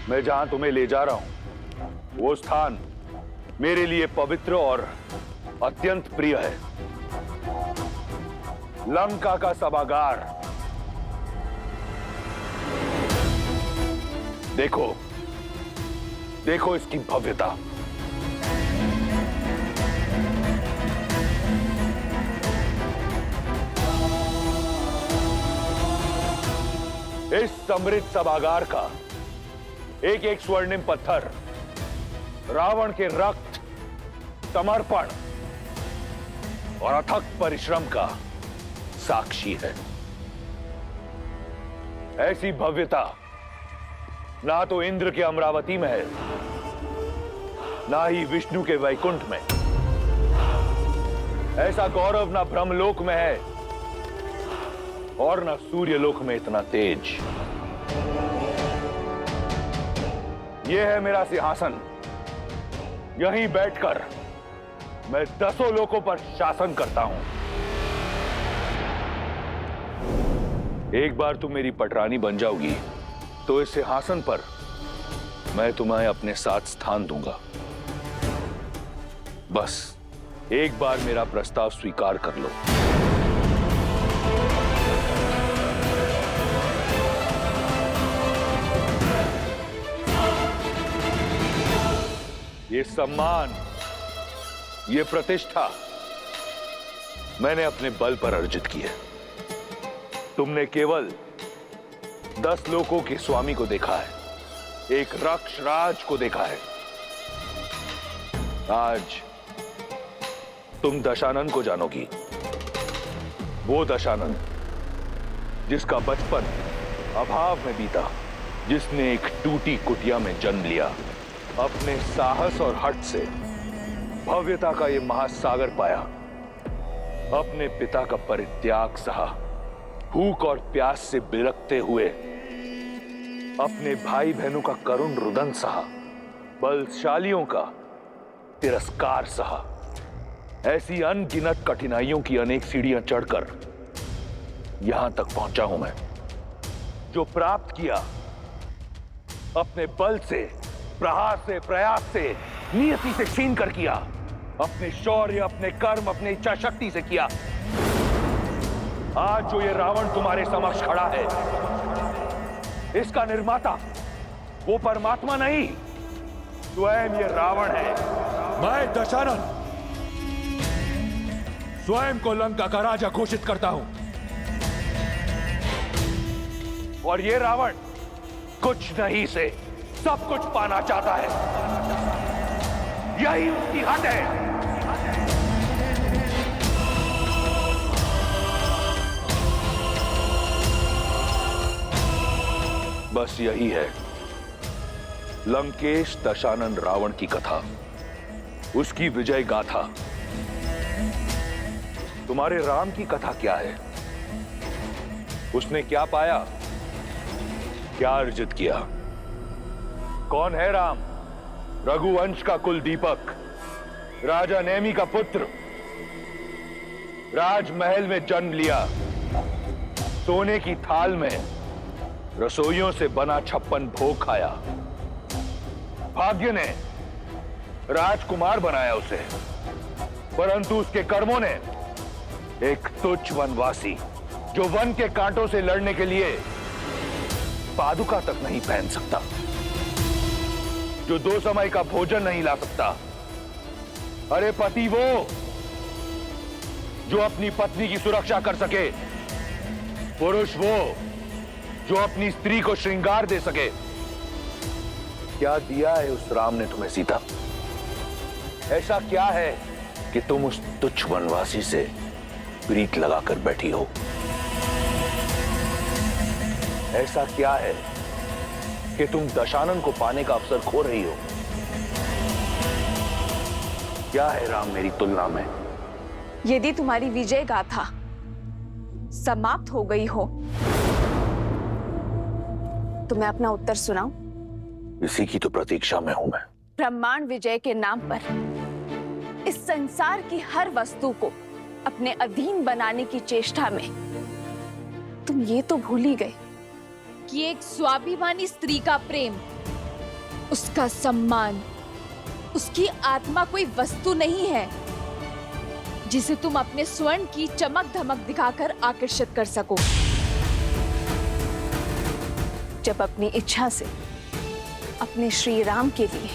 मैं जहां तुम्हें ले जा रहा हूं, वो स्थान मेरे लिए पवित्र और अत्यंत प्रिय है। लंका का सभागार। देखो, देखो इसकी भव्यता। इस समृद्ध सभागार का एक एक स्वर्णिम पत्थर रावण के रक्त, समर्पण और अथक परिश्रम का साक्षी है। ऐसी भव्यता ना तो इंद्र के अमरावती में है, ना ही विष्णु के वैकुंठ में। ऐसा गौरव ना ब्रह्मलोक में है और ना सूर्यलोक में इतना तेज। यह है मेरा सिंहासन। यहीं बैठकर मैं 10 लोकों पर शासन करता हूं। एक बार तुम मेरी पटरानी बन जाओगी तो इस सिंहासन पर मैं तुम्हें अपने साथ स्थान दूंगा। बस एक बार मेरा प्रस्ताव स्वीकार कर लो। ये सम्मान, ये प्रतिष्ठा मैंने अपने बल पर अर्जित की है। तुमने केवल 10 लोकों के स्वामी को देखा है, एक रक्षराज को देखा है। आज तुम दशानन को जानोगी। वो दशानन जिसका बचपन अभाव में बीता, जिसने एक टूटी कुटिया में जन्म लिया, अपने साहस और हठ से भव्यता का ये महासागर पाया, अपने पिता का परित्याग सहा, भूख और प्यास से बिलखते हुए अपने भाई बहनों का करुण रुदन सहा, बलशालियों का तिरस्कार सहा। ऐसी अनगिनत कठिनाइयों की अनेक सीढ़ियां चढ़कर यहां तक पहुंचा हूं मैं। जो प्राप्त किया अपने बल से, प्रहार से, प्रयास से, नियति से छीन कर किया। अपने शौर्य, अपने कर्म, अपनी इच्छा शक्ति से किया। आज जो ये रावण तुम्हारे समक्ष खड़ा है, इसका निर्माता वो परमात्मा नहीं, स्वयं ये रावण है। मैं दशानन स्वयं को लंका का राजा घोषित करता हूं। और ये रावण कुछ नहीं से सब कुछ पाना चाहता है। यही उसकी हद है। बस यही है लंकेश दशानन रावण की कथा, उसकी विजय गाथा। तुम्हारे राम की कथा क्या है? उसने क्या पाया, क्या अर्जित किया? कौन है राम? रघुवंश का कुल दीपक, राजा नेमि का पुत्र, राजमहल में जन्म लिया, सोने की थाल में रसोइयों से बना 56 भोग खाया। भाग्य ने राजकुमार बनाया उसे, परंतु उसके कर्मों ने एक तुच्छ वनवासी, जो वन के कांटों से लड़ने के लिए पादुका तक नहीं पहन सकता, जो 2 समय का भोजन नहीं ला सकता। अरे पति वो जो अपनी पत्नी की सुरक्षा कर सके, पुरुष वो जो अपनी स्त्री को श्रृंगार दे सके। क्या दिया है उस राम ने तुम्हें सीता? ऐसा क्या है कि तुम उस तुच्छ वनवासी से प्रीत लगाकर बैठी हो? ऐसा क्या है कि तुम दशानन को पाने का अवसर खो रही हो? क्या है राम मेरी तुलना में? यदि तुम्हारी विजय गाथा समाप्त हो गई हो तो मैं अपना उत्तर सुनाऊं? इसी की तो प्रतीक्षा में हूं मैं। ब्रह्मांड विजय के नाम पर इस संसार की हर वस्तु को अपने अधीन बनाने की चेष्टा में तुम ये तो भूल ही गए कि एक स्वाभिमानी स्त्री का प्रेम उसका सम्मान, उसकी आत्मा कोई वस्तु नहीं है जिसे तुम अपने स्वर्ण की चमक धमक दिखाकर आकर्षित कर सको। जब अपनी इच्छा से अपने श्री राम के लिए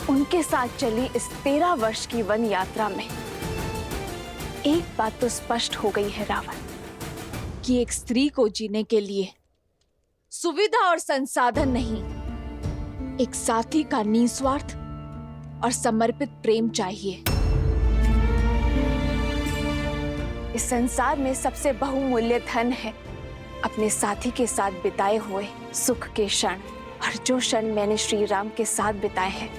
उनके साथ चली इस 13 वर्ष की वन यात्रा में एक बात तो स्पष्ट हो गई है रावण, कि एक स्त्री को जीने के लिए सुविधा और संसाधन नहीं, एक साथी का निस्वार्थ और समर्पित प्रेम चाहिए। इस संसार में सबसे बहुमूल्य धन है अपने साथी के साथ बिताए हुए सुख के क्षण, और जो क्षण मैंने श्री राम के साथ बिताए हैं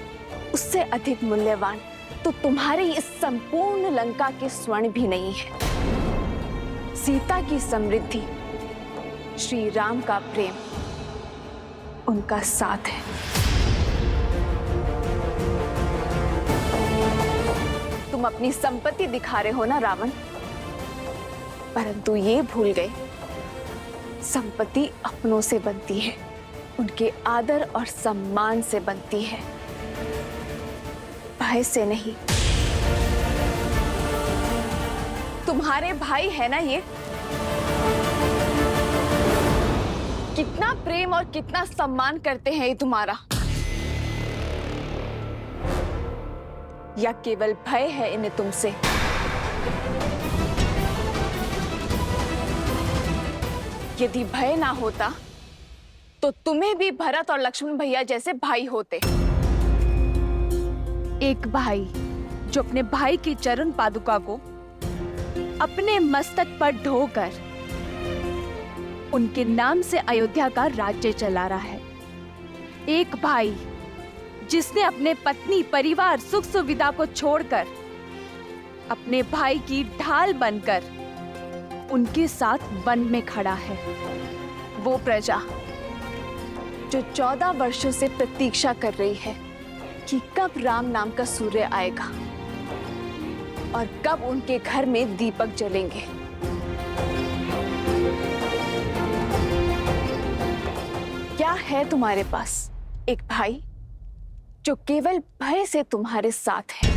उससे अधिक मूल्यवान तो तुम्हारी इस संपूर्ण लंका के स्वर्ण भी नहीं है। सीता की समृद्धि, श्री राम का प्रेम, उनका साथ है। तुम अपनी संपत्ति दिखा रहे हो ना रावण, परंतु ये भूल गए संपत्ति अपनों से बनती है, उनके आदर और सम्मान से बनती है, भय से नहीं। तुम्हारे भाई है ना ये, कितना प्रेम और कितना सम्मान करते हैं ये तुम्हारा, या केवल भय है इन्हें तुमसे? यदि भय ना होता तो तुम्हें भी भरत और लक्ष्मण भैया जैसे भाई होते। एक भाई जो अपने भाई की चरण पादुका को अपने मस्तक पर ढोकर उनके नाम से अयोध्या का राज्य चला रहा है। एक भाई जिसने अपने पत्नी, परिवार, सुख सुविधा को छोड़कर अपने भाई की ढाल बनकर उनके साथ वन में खड़ा है। वो प्रजा जो 14 वर्षों से प्रतीक्षा कर रही है कि कब राम नाम का सूर्य आएगा और कब उनके घर में दीपक जलेंगे। क्या है तुम्हारे पास एक भाई जो केवल भय से तुम्हारे साथ है,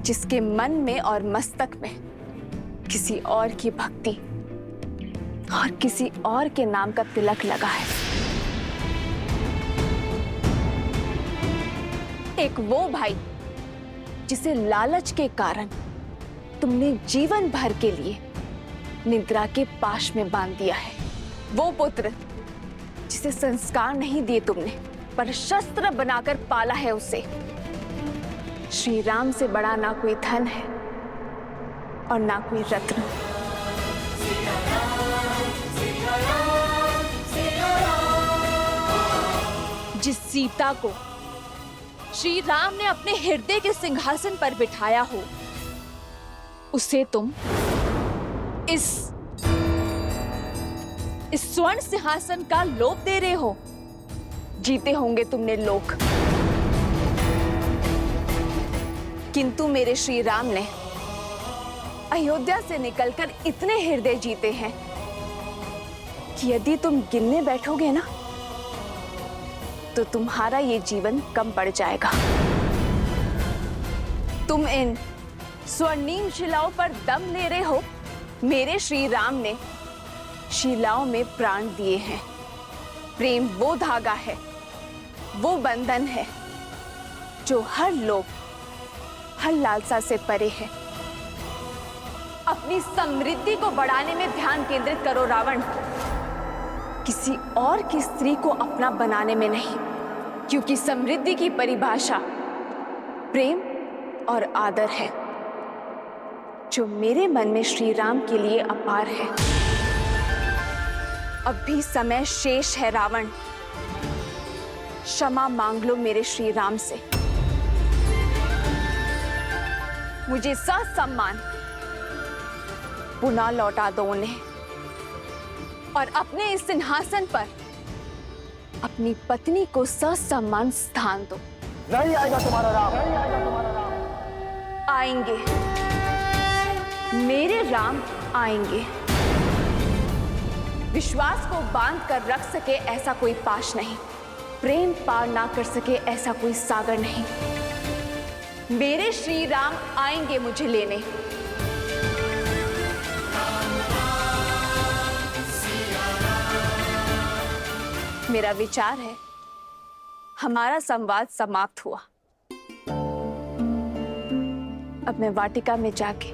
जिसके मन में और मस्तक में किसी और की भक्ति और किसी और के नाम का तिलक लगा है। एक वो भाई जिसे लालच के कारण तुमने जीवन भर के लिए निद्रा के पाश में बांध दिया है। वो पुत्र जिसे संस्कार नहीं दिए तुमने, पर शस्त्र बनाकर पाला है उसे। श्री राम से बड़ा ना कोई धन है और ना कोई रत्न। जिस सीता को श्री राम ने अपने हृदय के सिंहासन पर बिठाया हो, उसे तुम इस स्वर्ण सिंहासन का लोभ दे रहे हो। जीते होंगे तुमने लोक, किंतु मेरे श्री राम ने अयोध्या से निकलकर इतने हृदय जीते हैं कि यदि तुम गिनने बैठोगे ना तो तुम्हारा ये जीवन कम पड़ जाएगा। तुम इन स्वर्णिम शिलाओं पर दम ले रहे हो। मेरे श्री राम ने शिलाओं में प्राण दिए हैं। प्रेम वो धागा है, वो बंधन है जो हर लोभ, हर लालसा से परे है। अपनी समृद्धि को बढ़ाने में ध्यान केंद्रित करो रावण, किसी और की स्त्री को अपना बनाने में नहीं, क्योंकि समृद्धि की परिभाषा प्रेम और आदर है, जो मेरे मन में श्री राम के लिए अपार है। अब भी समय शेष है रावण, क्षमा मांग लो मेरे श्री राम से। मुझे ससम्मान पुनः लौटा दो उन्हें और अपने इस सिंहासन पर अपनी पत्नी को ससम्मान स्थान दो। नहीं आएगा तुम्हारा राम, नहीं आएगा तुम्हारा राम। आएंगे, मेरे राम आएंगे। विश्वास को बांध कर रख सके ऐसा कोई पाश नहीं, प्रेम पार ना कर सके ऐसा कोई सागर नहीं। मेरे श्री राम आएंगे मुझे लेने। मेरा विचार है हमारा संवाद समाप्त हुआ। अब मैं वाटिका में जाके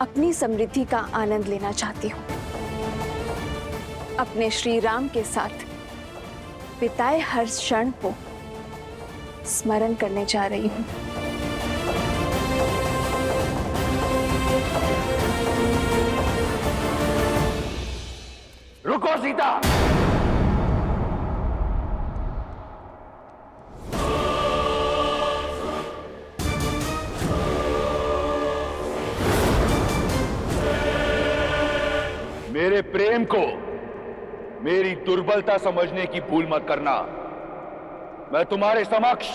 अपनी समृद्धि का आनंद लेना चाहती हूँ। अपने श्री राम के साथ बिताए हर क्षण को स्मरण करने जा रही हूँ। रुको सीता। मेरे प्रेम को मेरी दुर्बलता समझने की भूल मत करना। मैं तुम्हारे समक्ष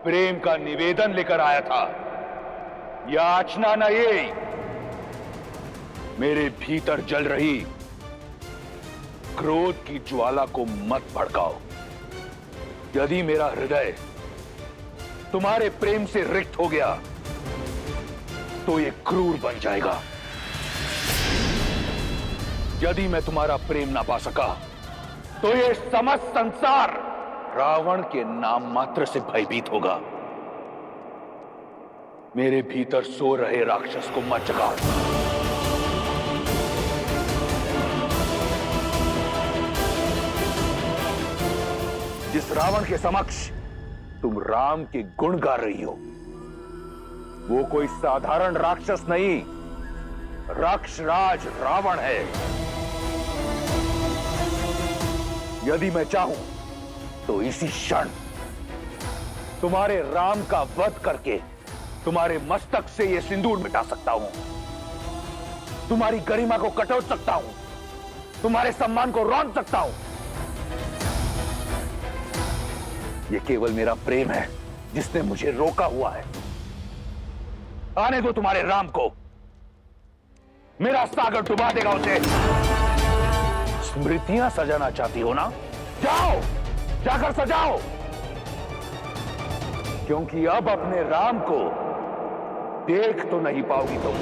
प्रेम का निवेदन लेकर आया था, याचना न ये। मेरे भीतर जल रही क्रोध की ज्वाला को मत भड़काओ। यदि मेरा हृदय तुम्हारे प्रेम से रिक्त हो गया तो ये क्रूर बन जाएगा। यदि मैं तुम्हारा प्रेम ना पा सका तो ये समस्त संसार रावण के नाम मात्र से भयभीत होगा। मेरे भीतर सो रहे राक्षस को मत जगाओ। जिस रावण के समक्ष तुम राम के गुण गा रही हो वो कोई साधारण राक्षस नहीं, राक्षराज रावण है। यदि मैं चाहूं तो इसी क्षण तुम्हारे राम का वध करके तुम्हारे मस्तक से यह सिंदूर मिटा सकता हूं, तुम्हारी गरिमा को कटोट सकता हूं, तुम्हारे सम्मान को रौंद सकता हूं। यह केवल मेरा प्रेम है जिसने मुझे रोका हुआ है। आने दो तुम्हारे राम को, मेरा सागर डुबा देगा उसे। स्मृतियां सजाना चाहती हो ना? जाओ, जाकर सजाओ, क्योंकि अब अपने राम को देख तो नहीं पाओगी तुम।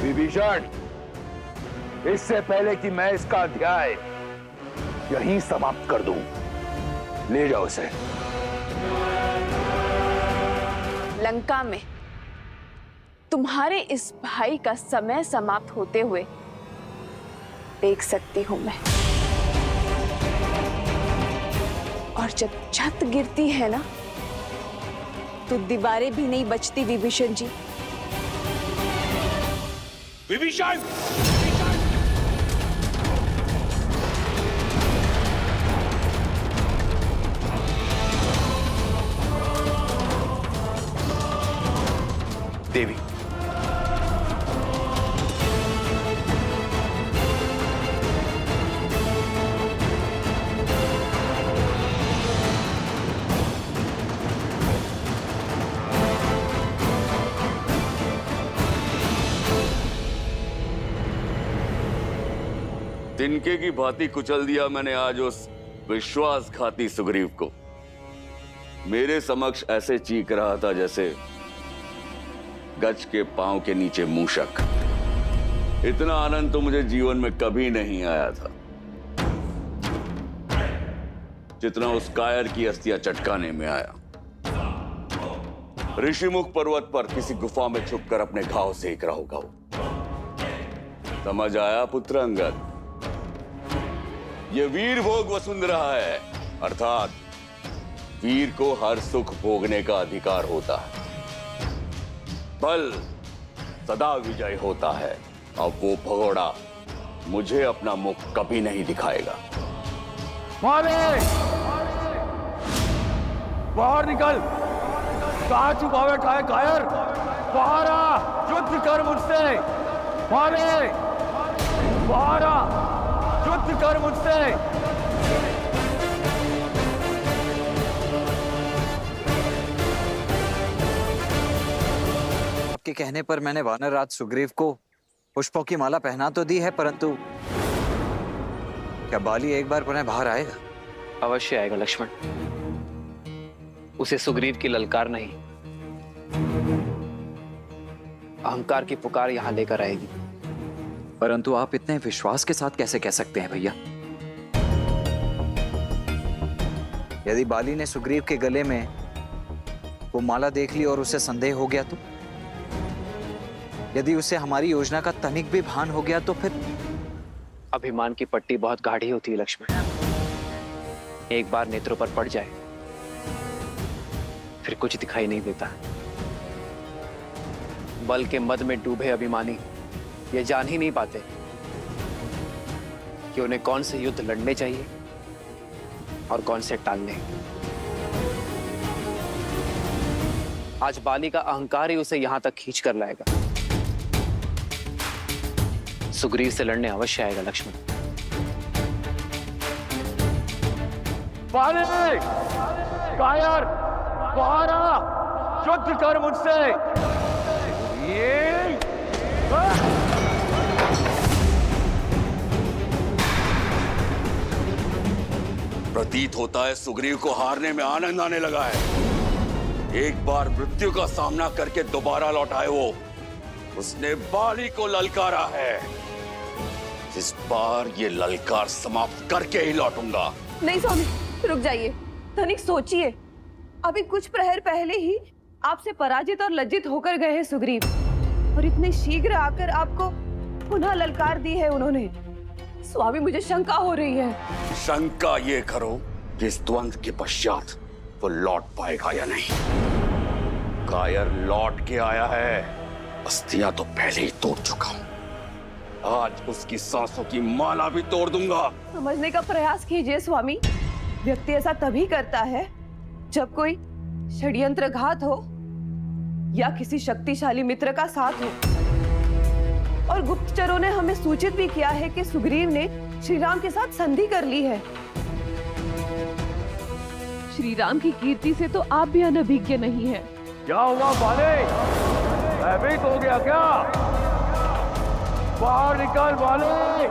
विभीषण, इससे पहले कि मैं इसका अध्याय यहीं समाप्त कर दूं, ले जाओ इसे। लंका में तुम्हारे इस भाई का समय समाप्त होते हुए देख सकती हूं मैं। और जब छत गिरती है ना तो दीवारें भी नहीं बचती विभीषण जी। विभीषण! देवी, तिनके की भांति कुचल दिया मैंने आज उस विश्वासघाती सुग्रीव को। मेरे समक्ष ऐसे चीख रहा था जैसे गज के पांव के नीचे मूषक। इतना आनंद तो मुझे जीवन में कभी नहीं आया था जितना उस कायर की अस्थियां चटकाने में आया। ऋषिमुख पर्वत पर किसी गुफा में छुपकर अपने घाव सेक रहा होगा वो। समझ आया पुत्र अंगद? ये वीर भोग वसुंधरा है, अर्थात वीर को हर सुख भोगने का अधिकार होता है। बल सदा विजय होता है। अब वो भगोड़ा मुझे अपना मुख कभी नहीं दिखाएगा। बाहर निकल। कहां छुपा बैठा है कायर? बाहर आ, युद्ध कर मुझसे। बाहर आ, युद्ध कर मुझसे। आपके कहने पर मैंने वानर राज सुग्रीव को पुष्पों की माला पहना तो दी है, परंतु क्या बाली एक बार पुनः बाहर आएगा? अवश्य आएगा लक्ष्मण। उसे सुग्रीव की ललकार नहीं, अहंकार की पुकार यहां लेकर आएगी। परंतु आप इतने विश्वास के साथ कैसे कह सकते हैं भैया? यदि बाली ने सुग्रीव के गले में वो माला देख ली और उसे संदेह हो गया तो? यदि उसे हमारी योजना का तनिक भी भान हो गया तो फिर? अभिमान की पट्टी बहुत गाढ़ी होती है लक्ष्मण। एक बार नेत्रों पर पड़ जाए फिर कुछ दिखाई नहीं देता। बल के मद में डूबे अभिमानी ये जान ही नहीं पाते कि उन्हें कौन से युद्ध लड़ने चाहिए और कौन से टालने। आज बाली का अहंकार ही उसे यहां तक खींच कर लाएगा। सुग्रीव से लड़ने अवश्य आएगा लक्ष्मण। बाली, कायर, बाहर आ, युद्ध कर मुझसे। ये प्रतीत होता है सुग्रीव को हारने में आनंद आने लगा है। एक बार मृत्यु का सामना करके दोबारा लौटाए वो। उसने बाली को ललकारा है। इस बार ये ललकार समाप्त करके ही लौटूंगा। नहीं स्वामी, रुक जाइए, तनिक सोचिए। अभी कुछ प्रहर पहले ही आपसे पराजित और लज्जित होकर गए हैं सुग्रीव, और इतने शीघ्र आकर आपको पुनः ललकार दी है उन्होंने। स्वामी, मुझे शंका हो रही है। शंका ये करो कि इस द्वंद्व के पश्चात वो लौट पाएगा या नहीं। कायर लौट के आया है। अस्थियां तो पहले ही तोड़ चुका हूं। आज उसकी सांसों की माला भी तोड़ दूंगा। समझने का प्रयास कीजिए स्वामी। व्यक्ति ऐसा तभी करता है जब कोई षड्यंत्रघात हो या किसी शक्तिशाली मित्र का साथ हो। और गुप्तचरों ने हमें सूचित भी किया है कि सुग्रीव ने श्री राम के साथ संधि कर ली है। श्री राम की कीर्ति से तो आप भी अनभिज्ञ नहीं है। क्या हुआ बाली? भयभीत हो गया क्या? बाहर निकल बाली।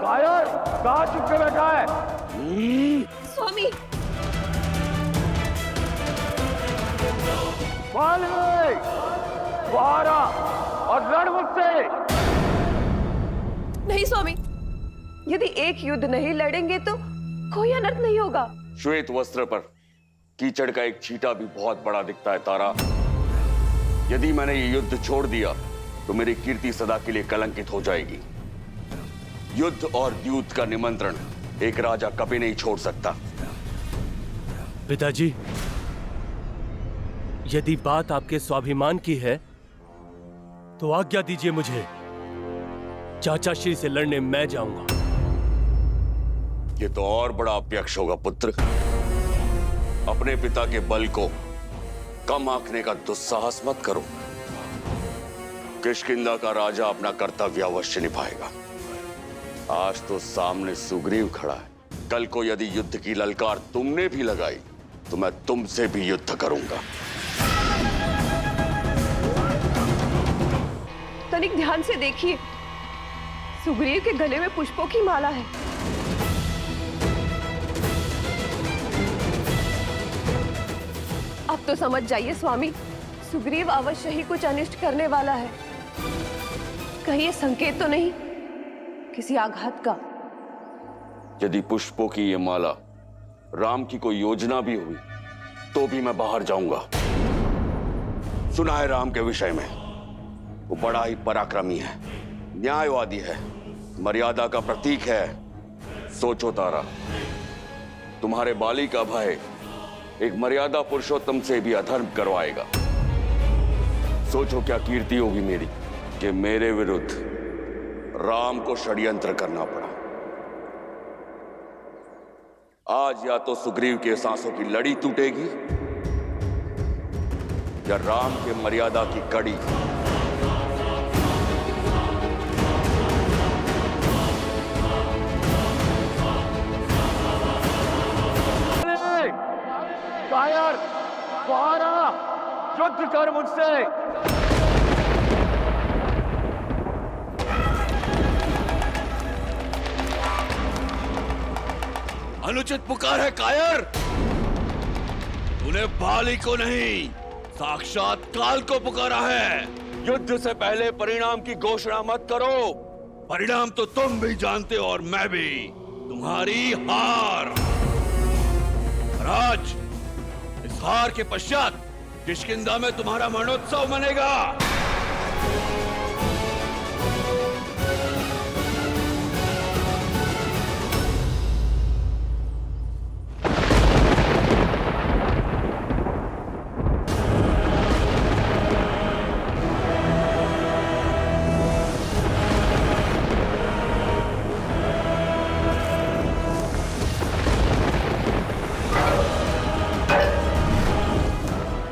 कायर, कहाँ चुप के बैठा है? स्वामी, बाली, बाहर आ और लड़ मुझसे। नहीं स्वामी, यदि एक युद्ध नहीं लड़ेंगे तो कोई अनर्थ नहीं होगा। श्वेत वस्त्र पर कीचड़ का एक छींटा भी बहुत बड़ा दिखता है तारा। यदि मैंने ये युद्ध छोड़ दिया तो मेरी कीर्ति सदा के लिए कलंकित हो जाएगी। युद्ध और द्यूत का निमंत्रण एक राजा कभी नहीं छोड़ सकता। पिताजी, यदि बात आपके स्वाभिमान की है तो आज्ञा दीजिए मुझे। चाचा श्री से लड़ने मैं जाऊंगा। ये तो और बड़ा अप्यक्ष होगा पुत्र। अपने पिता के बल को कम आंकने का दुस्साहस मत करो। किष्किंधा का राजा अपना कर्तव्य अवश्य निभाएगा। आज तो सामने सुग्रीव खड़ा है। कल को यदि युद्ध की ललकार तुमने भी लगाई तो मैं तुमसे भी युद्ध करूंगा। तनिक ध्यान से देखिए, सुग्रीव के गले में पुष्पों की माला है। अब तो समझ जाइए स्वामी, सुग्रीव अवश्य ही कुछ अनिष्ट करने वाला है। कहीं ये संकेत तो नहीं किसी आघात का? यदि पुष्पों की ये माला राम की कोई योजना भी हुई तो भी मैं बाहर जाऊंगा। सुना है राम के विषय में वो बड़ा ही पराक्रमी है, न्यायवादी है, मर्यादा का प्रतीक है। सोचो तारा, तुम्हारे बाली का भय एक मर्यादा पुरुषोत्तम से भी अधर्म करवाएगा। सोचो क्या कीर्ति होगी मेरी कि मेरे विरुद्ध राम को षड्यंत्र करना पड़ा। आज या तो सुग्रीव के सांसों की लड़ी टूटेगी या राम के मर्यादा की कड़ी। कायर, बाहर आ, युद्ध कर मुझसे। अनुचित पुकार है कायर। तूने बाली को नहीं, साक्षात काल को पुकारा है। युद्ध से पहले परिणाम की घोषणा मत करो। परिणाम तो तुम भी जानते हो और मैं भी। तुम्हारी हार। राज, इस हार के पश्चात किष्किंधा में तुम्हारा मरणोत्सव मनेगा।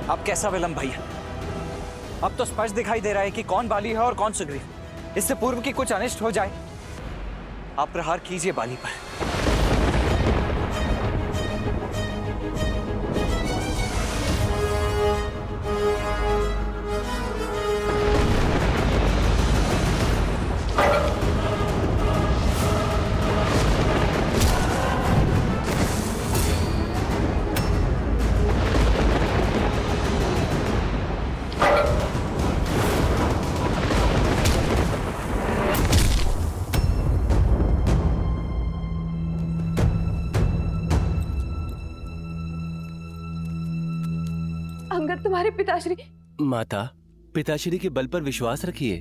अब कैसा विलंब भैया? अब तो स्पष्ट दिखाई दे रहा है कि कौन बाली है और कौन सुग्रीव। इससे पूर्व कि कुछ अनिष्ट हो जाए, आप प्रहार कीजिए बाली पर। अंगद, तुम्हारे पिताश्री। माता, पिताश्री के बल पर विश्वास रखिए,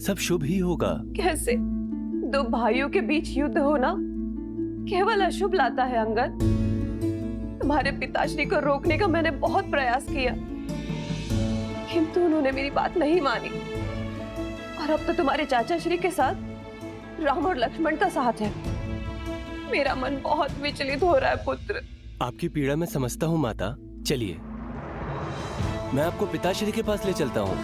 सब शुभ ही होगा। कैसे? दो भाइयों के बीच युद्ध होना केवल अशुभ लाता है अंगद। तुम्हारे पिताश्री को रोकने का मैंने बहुत प्रयास किया, किंतु उन्होंने मेरी बात नहीं मानी। और अब तो तुम्हारे चाचा श्री के साथ राम और लक्ष्मण का साथ है। मेरा मन बहुत विचलित हो रहा है पुत्र। आपकी पीड़ा मैं समझता हूँ माता। चलिए, मैं आपको पिताश्री के पास ले चलता हूँ।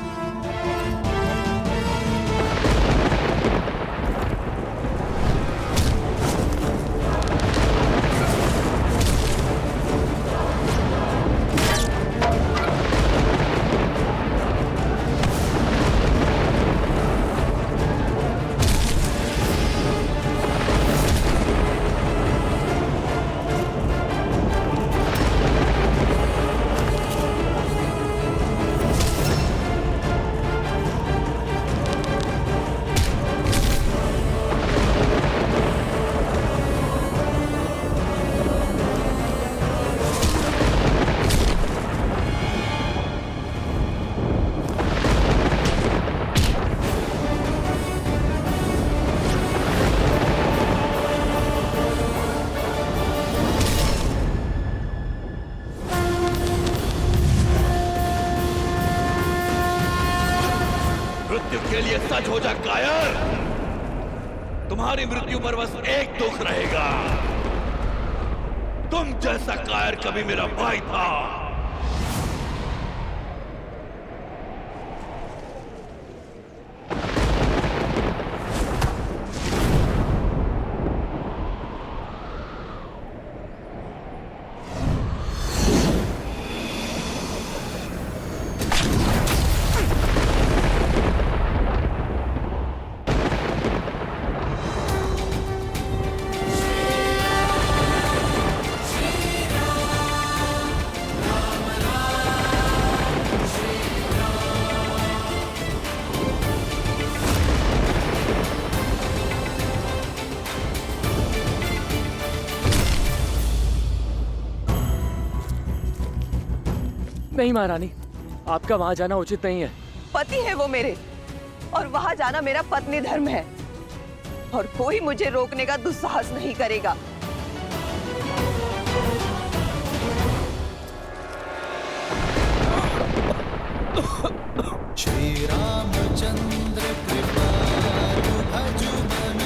के लिए सच हो जा कायर। तुम्हारी मृत्यु पर बस एक दुख रहेगा, तुम जैसा कायर कभी मेरा भाई था। नहीं महारानी, आपका वहां जाना उचित नहीं है। पति है वो मेरे, और वहां जाना मेरा पत्नी धर्म है, और कोई मुझे रोकने का दुस्साहस नहीं करेगा। श्री रामचंद्र कृपालु भजु मन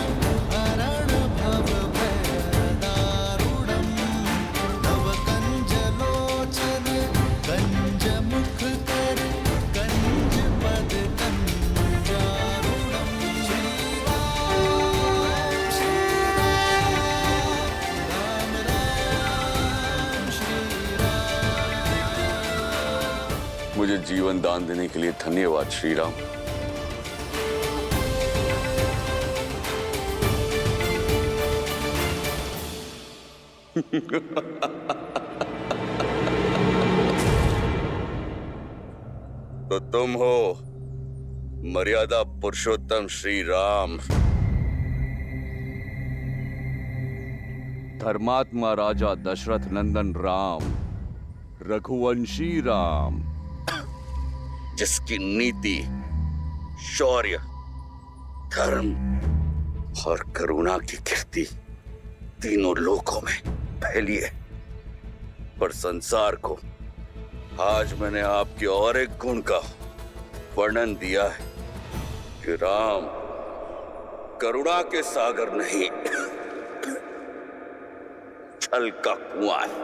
हरण भव भय दारुणम् भव कंज लोचन कंज मुख कर कंज पद कंजारुणम्। श्री राम राम श्री राम। मुझे जीवन दान देने के लिए धन्यवाद श्री राम। तो तुम हो मर्यादा पुरुषोत्तम श्री राम, धर्मात्मा राजा दशरथ नंदन राम, रघुवंशी राम, जिसकी नीति, शौर्य, धर्म और करुणा की कीर्ति तीनों लोकों में फैली है। पर संसार को आज मैंने आपके और एक गुण का वर्णन दिया है कि राम करुणा के सागर नहीं, छल का कुआं है।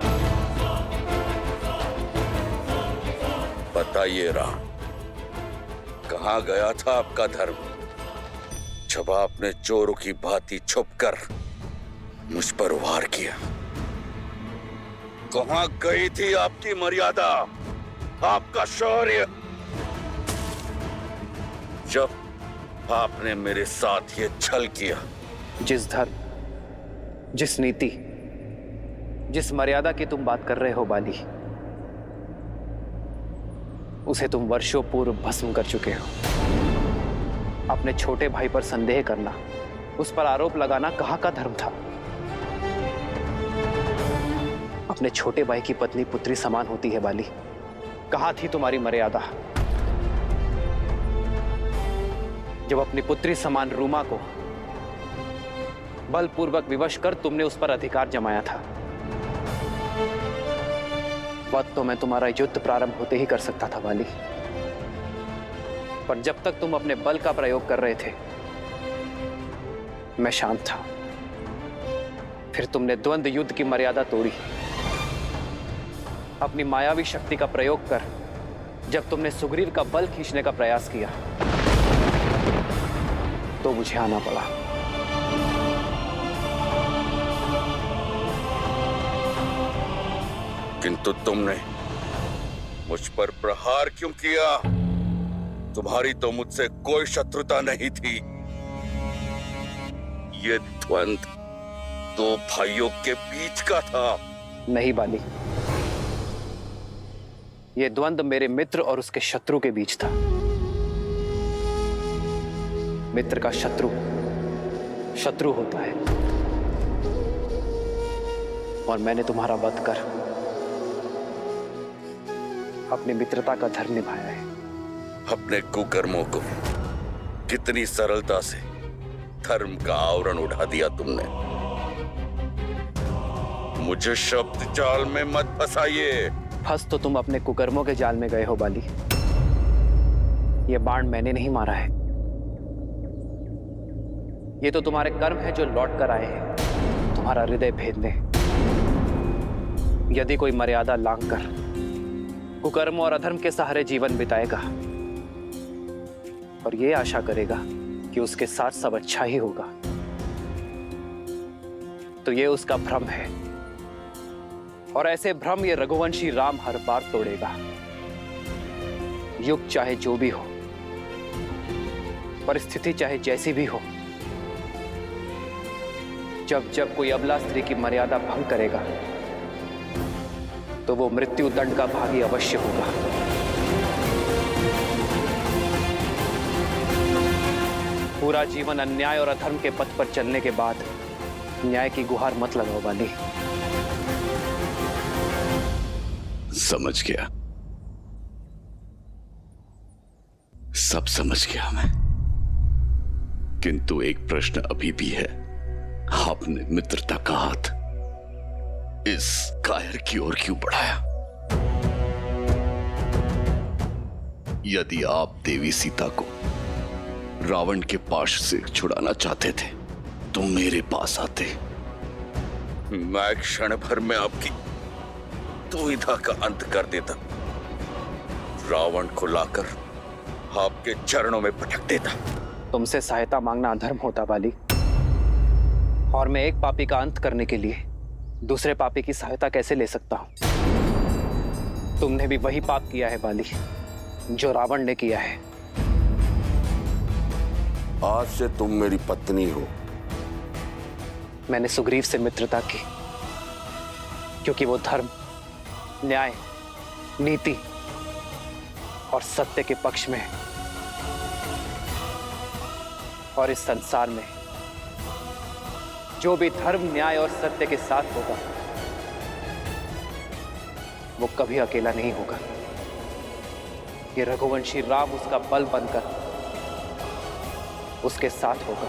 बताइए राम, कहां गया था आपका धर्म जब आपने चोरों की भांति छुपकर मुझ पर वार किया? कहां गई थी आपकी मर्यादा, आपका शौर्य, जब आपने मेरे साथ ये छल किया? जिस धर्म, जिस नीति, जिस मर्यादा की तुम बात कर रहे हो बाली, उसे तुम वर्षों पूर्व भस्म कर चुके हो। अपने छोटे भाई पर संदेह करना, उस पर आरोप लगाना कहाँ का धर्म था? अपने छोटे भाई की पत्नी पुत्री समान होती है बाली, कहाँ थी तुम्हारी मर्यादा जब अपनी पुत्री समान रूमा को बलपूर्वक विवश कर तुमने उस पर अधिकार जमाया था? वह तो मैं तुम्हारा युद्ध प्रारंभ होते ही कर सकता था बाली, पर जब तक तुम अपने बल का प्रयोग कर रहे थे मैं शांत था। फिर तुमने द्वंद्व युद्ध की मर्यादा तोड़ी। अपनी मायावी शक्ति का प्रयोग कर जब तुमने सुग्रीव का बल खींचने का प्रयास किया तो मुझे आना पड़ा। किंतु तुमने मुझ पर प्रहार क्यों किया? तुम्हारी तो मुझसे कोई शत्रुता नहीं थी। ये द्वंद्व दो भाइयों के बीच का था। नहीं बाली, यह द्वंद्व मेरे मित्र और उसके शत्रु के बीच था। मित्र का शत्रु शत्रु होता है, और मैंने तुम्हारा वध कर अपनी मित्रता का धर्म निभाया है। अपने कुकर्मों को कितनी सरलता से धर्म का आवरण उठा दिया तुमने। मुझे शब्द जाल में मत फंसाइए। फंस तो तुम अपने कुकर्मों के जाल में गए हो बाली। यह बाण मैंने नहीं मारा है, ये तो तुम्हारे कर्म है जो लौट कर आए हैं तुम्हारा हृदय भेदने। यदि कोई मर्यादा लांघ कर कुकर्म और अधर्म के सहारे जीवन बिताएगा और ये आशा करेगा कि उसके साथ सब अच्छा ही होगा, तो ये उसका भ्रम है, और ऐसे भ्रम ये रघुवंशी राम हर बार तोड़ेगा। युग चाहे जो भी हो, परिस्थिति चाहे जैसी भी हो, जब जब कोई अबला स्त्री की मर्यादा भंग करेगा तो वो मृत्यु दंड का भागी अवश्य होगा। पूरा जीवन अन्याय और अधर्म के पथ पर चलने के बाद न्याय की गुहार मत लगाओ बाली। समझ गया, सब समझ गया मैं, किंतु एक प्रश्न अभी भी है। आपने मित्रता का हाथ इस कायर की ओर क्यों बढ़ाया? यदि आप देवी सीता को रावण के पाश से छुड़ाना चाहते थे तो मेरे पास आते, मैं क्षण भर में आपकी दुविधा का अंत कर देता, रावण को लाकर आपके चरणों में पटक देता। तुमसे सहायता मांगना अधर्म होता बाली, और मैं एक पापी का अंत करने के लिए दूसरे पापी की सहायता कैसे ले सकता हूं? तुमने भी वही पाप किया है बाली जो रावण ने किया है। आज से तुम मेरी पत्नी हो। मैंने सुग्रीव से मित्रता की, क्योंकि वो धर्म, न्याय, नीति और सत्य के पक्ष में है। और इस संसार में जो भी धर्म, न्याय और सत्य के साथ होगा वो कभी अकेला नहीं होगा। ये रघुवंशी राम उसका बल बनकर उसके साथ होगा।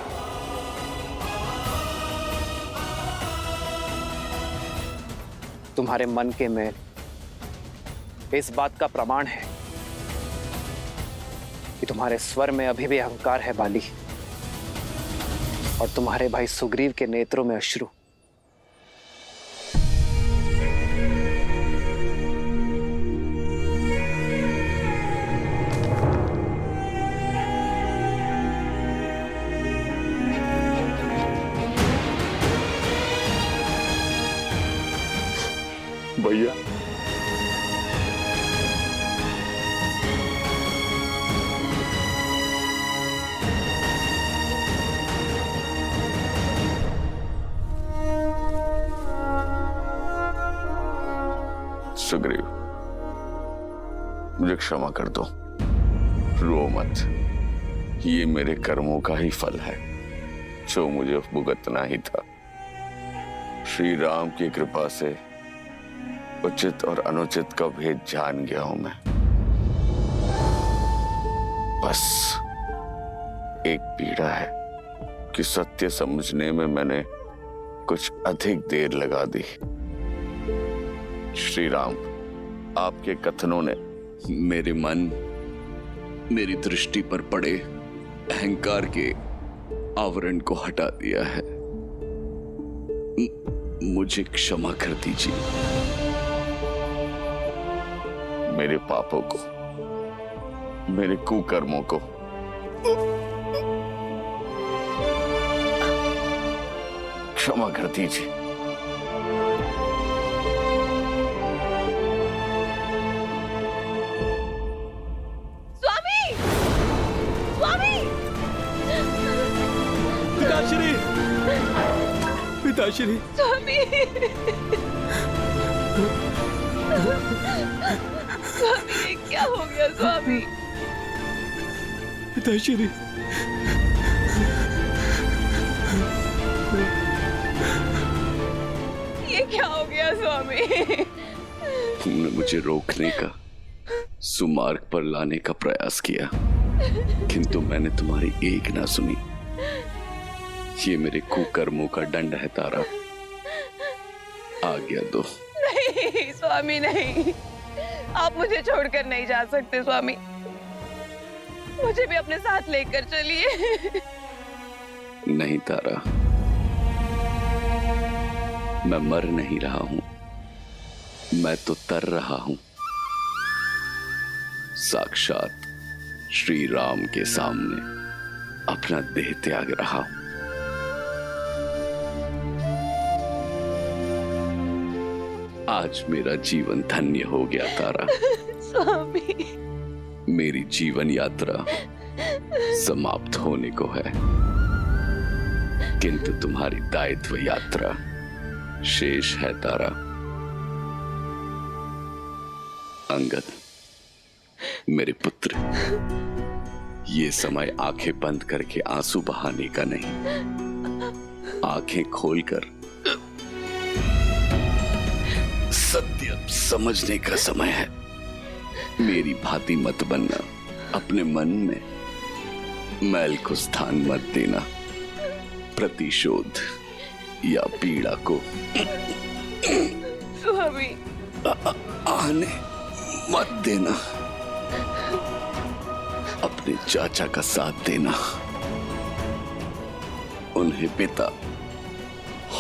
तुम्हारे मन के मैल इस बात का प्रमाण है कि तुम्हारे स्वर में अभी भी अहंकार है बाली, और तुम्हारे भाई सुग्रीव के नेत्रों में अश्रु। भैया, सुग्रीव, मुझे क्षमा कर दो। रो मत, ये मेरे कर्मों का ही फल है जो मुझे भुगतना ही था। श्री राम की कृपा से उचित और अनुचित का भेद जान गया हूं मैं। बस एक पीड़ा है कि सत्य समझने में मैंने कुछ अधिक देर लगा दी। श्री राम, आपके कथनों ने मेरे मन, मेरी दृष्टि पर पड़े अहंकार के आवरण को हटा दिया है। मुझे क्षमा कर दीजिए। मेरे पापों को, मेरे कुकर्मों को क्षमा कर दीजिए। स्वामी! स्वामी! पिताश्री! पिताश्री! स्वामी! स्वामी, ये क्या हो गया स्वामी? पिताश्री! ये क्या हो गया स्वामी? तुमने मुझे रोकने का, सुमार्ग पर लाने का प्रयास किया, किंतु मैंने तुम्हारी एक ना सुनी। ये मेरे कुकर्मों का दंड है तारा। आज्ञा दो। नहीं स्वामी, नहीं, आप मुझे छोड़कर नहीं जा सकते स्वामी। मुझे भी अपने साथ लेकर चलिए। नहीं तारा, मैं मर नहीं रहा हूं, मैं तो तर रहा हूं। साक्षात श्री राम के सामने अपना देह त्याग रहा हूं। आज मेरा जीवन धन्य हो गया तारा। स्वामी, मेरी जीवन यात्रा समाप्त होने को है, किंतु तुम्हारी दायित्व यात्रा शेष है तारा। अंगद, मेरे पुत्र, ये समय आंखें बंद करके आंसू बहाने का नहीं, आंखें खोलकर सत्य समझने का समय है। मेरी भांति मत बनना, अपने मन में मैल को स्थान मत देना, प्रतिशोध या पीड़ा को स्वामी आने मत देना। अपने चाचा का साथ देना, उन्हें पिता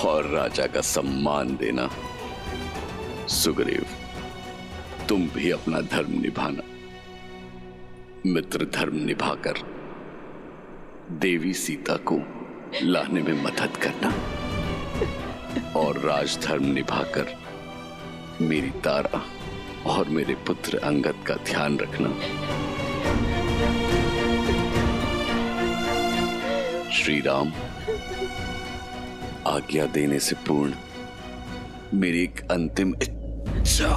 और राजा का सम्मान देना। सुग्रीव, तुम भी अपना धर्म निभाना, मित्र धर्म निभाकर देवी सीता को लाने में मदद करना, और राजधर्म निभाकर मेरी तारा और मेरे पुत्र अंगद का ध्यान रखना। श्री राम, आज्ञा देने से पूर्ण मेरी एक अंतिम इच्छा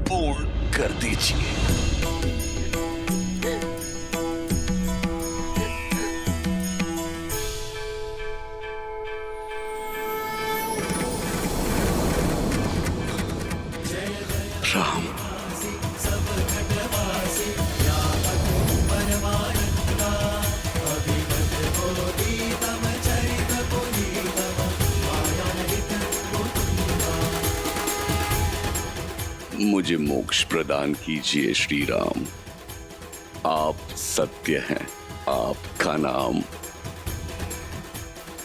पूर्ण कर दीजिए। राम, मुझे मोक्ष प्रदान कीजिए श्री राम। आप सत्य हैं, आपका नाम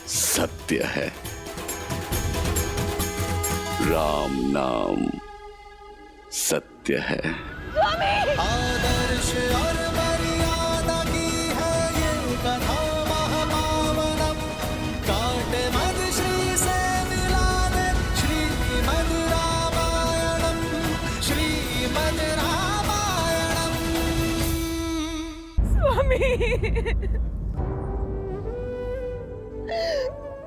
सत्य है। राम नाम सत्य है। आदर्श और मर्यादा की है ये कथा महापावनम। काटे मद श्री से मिलाने श्रीमद् रामायणम, श्रीमद् रामायणम। स्वामी,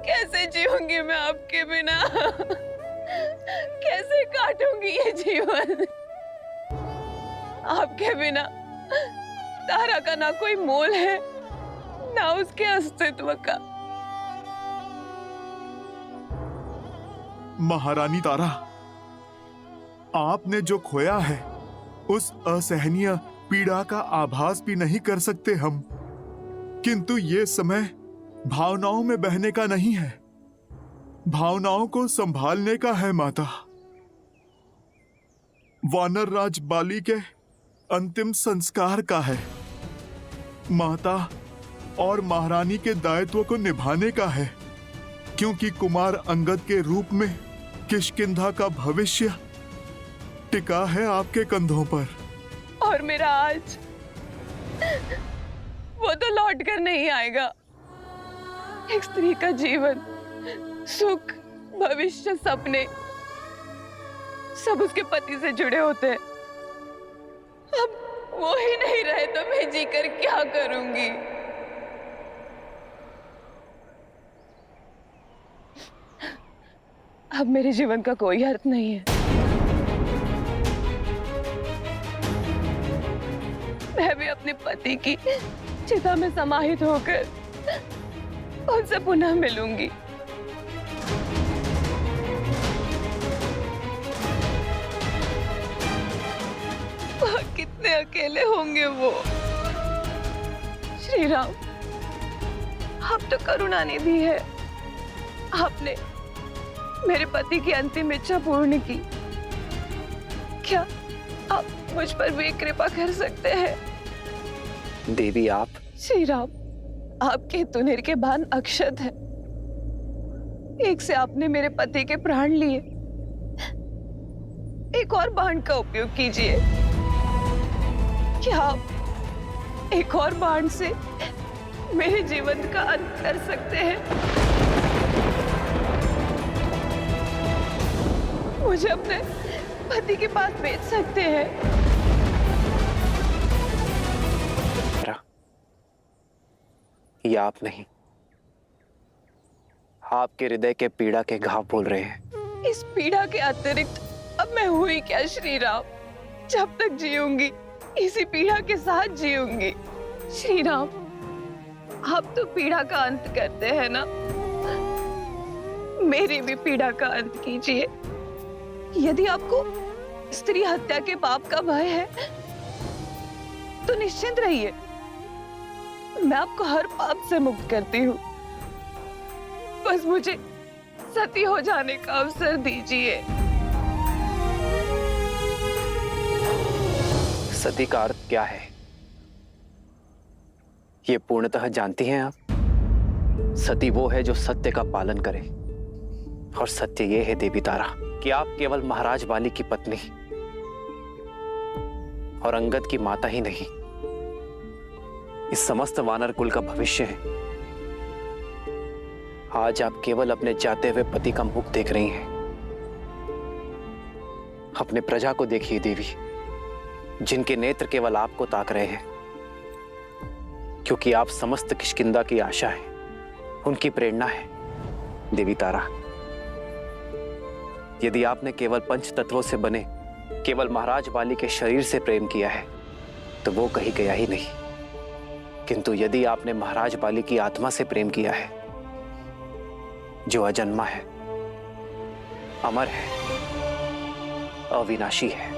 कैसे जीऊंगी मैं आपके बिना? कैसे काटूंगी ये जीवन? आपके बिना तारा का ना कोई मोल है, ना उसके अस्तित्व का। महारानी तारा, आपने जो खोया है उस असहनीय पीड़ा का आभास भी नहीं कर सकते हम, किंतु ये समय भावनाओं में बहने का नहीं है, भावनाओं को संभालने का है माता। वानर राज बाली के अंतिम संस्कार का है, माता और महारानी के दायित्व को निभाने का है, क्योंकि कुमार अंगद के रूप में किष्किंधा का भविष्य टिका है आपके कंधों पर। और मेरा आज वो तो लौट कर नहीं आएगा। एक स्त्री का जीवन, सुख, भविष्य, सपने सब उसके पति से जुड़े होते हैं। अब वो ही नहीं रहे तो मैं जीकर क्या करूंगी? अब मेरे जीवन का कोई अर्थ नहीं है। मैं भी अपने पति की चिता में समाहित होकर उनसे पुनः मिलूंगी। कितने अकेले होंगे वो। श्री राम, आप तो करुणा निधि है। आपने मेरे पति की अंतिम इच्छा पूर्ण की, क्या आप मुझ पर भी कृपा कर सकते हैं? देवी आप। श्री राम, आपके तुनिर के बाण अक्षत है। एक से आपने मेरे पति के प्राण लिए, एक और बाण का उपयोग कीजिए। क्या आप एक और बाण से मेरे जीवन का अंत कर सकते हैं? मुझे अपने पति के पास भेज सकते हैं? ये आप नहीं, आपके हृदय के पीड़ा के घाव बोल रहे हैं। इस पीड़ा के अतिरिक्त अब मैं हुई क्या श्री राम? जब तक जीऊंगी इसी पीड़ा के साथ जीऊंगी। श्री राम, आप तो पीड़ा का अंत करते हैं ना, मेरी भी पीड़ा का अंत कीजिए। यदि आपको स्त्री हत्या के पाप का भय है तो निश्चिंत रहिए, मैं आपको हर पाप से मुक्त करती हूँ। बस मुझे सती हो जाने का अवसर दीजिए। सती का अर्थ क्या है ये पूर्णतः जानती हैं आप? सती वो है जो सत्य का पालन करे, और सत्य ये है देवी तारा कि आप केवल महाराज बाली की पत्नी और अंगद की माता ही नहीं, इस समस्त वानर कुल का भविष्य है। आज आप केवल अपने जाते हुए पति का मुख देख रही हैं। अपने प्रजा को देखिए देवी, जिनके नेत्र केवल आपको ताक रहे हैं, क्योंकि आप समस्त किष्किंधा की आशा है, उनकी प्रेरणा है। देवी तारा, यदि आपने केवल पंच तत्वों से बने केवल महाराज बाली के शरीर से प्रेम किया है तो वो कहीं गया ही नहीं, किंतु यदि आपने महाराज बाली की आत्मा से प्रेम किया है जो अजन्मा है, अमर है, अविनाशी है,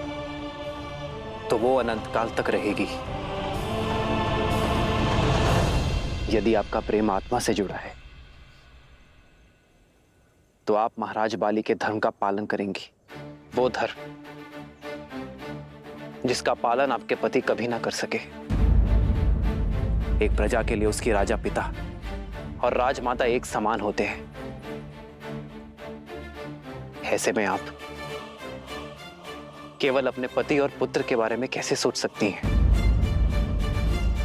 तो वो अनंत काल तक रहेगी। यदि आपका प्रेम आत्मा से जुड़ा है तो आप महाराज बाली के धर्म का पालन करेंगी, वो धर्म जिसका पालन आपके पति कभी ना कर सके। एक प्रजा के लिए उसकी राजा पिता और राजमाता एक समान होते हैं। ऐसे में आप केवल अपने पति और पुत्र के बारे में कैसे सोच सकती हैं?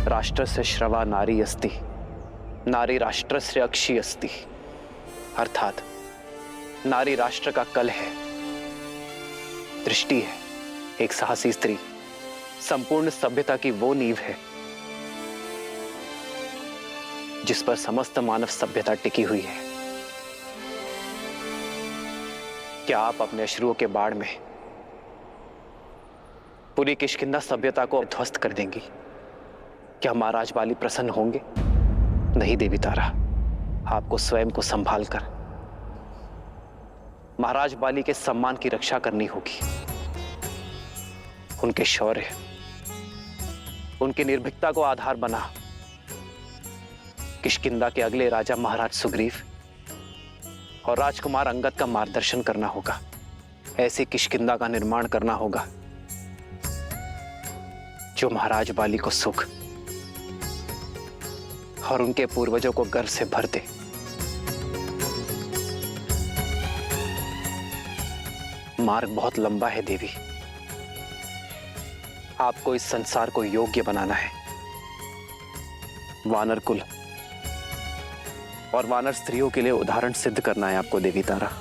राष्ट्र से श्रवा नारी अस्ति, नारी राष्ट्र से अक्षी अस्ति, अर्थात नारी राष्ट्र का कल है, दृष्टि है, एक साहसी स्त्री संपूर्ण सभ्यता की वो नींव है जिस पर समस्त मानव सभ्यता टिकी हुई है। क्या आप अपने अश्रुओं के बाढ़ में पूरी किष्किंधा सभ्यता को ध्वस्त कर देंगी? क्या महाराज बाली प्रसन्न होंगे? नहीं देवी तारा, आपको स्वयं को संभाल कर महाराज बाली के सम्मान की रक्षा करनी होगी। उनके शौर्य, उनकी निर्भीकता को आधार बना किष्किंधा के अगले राजा महाराज सुग्रीव और राजकुमार अंगद का मार्गदर्शन करना होगा। ऐसी किष्किंधा का निर्माण करना होगा जो महाराज बाली को सुख और उनके पूर्वजों को गर्व से भर दे। मार्ग बहुत लंबा है देवी, आपको इस संसार को योग्य बनाना है। वानर कुल और वानर स्त्रियों के लिए उदाहरण सिद्ध करना है आपको देवी तारा।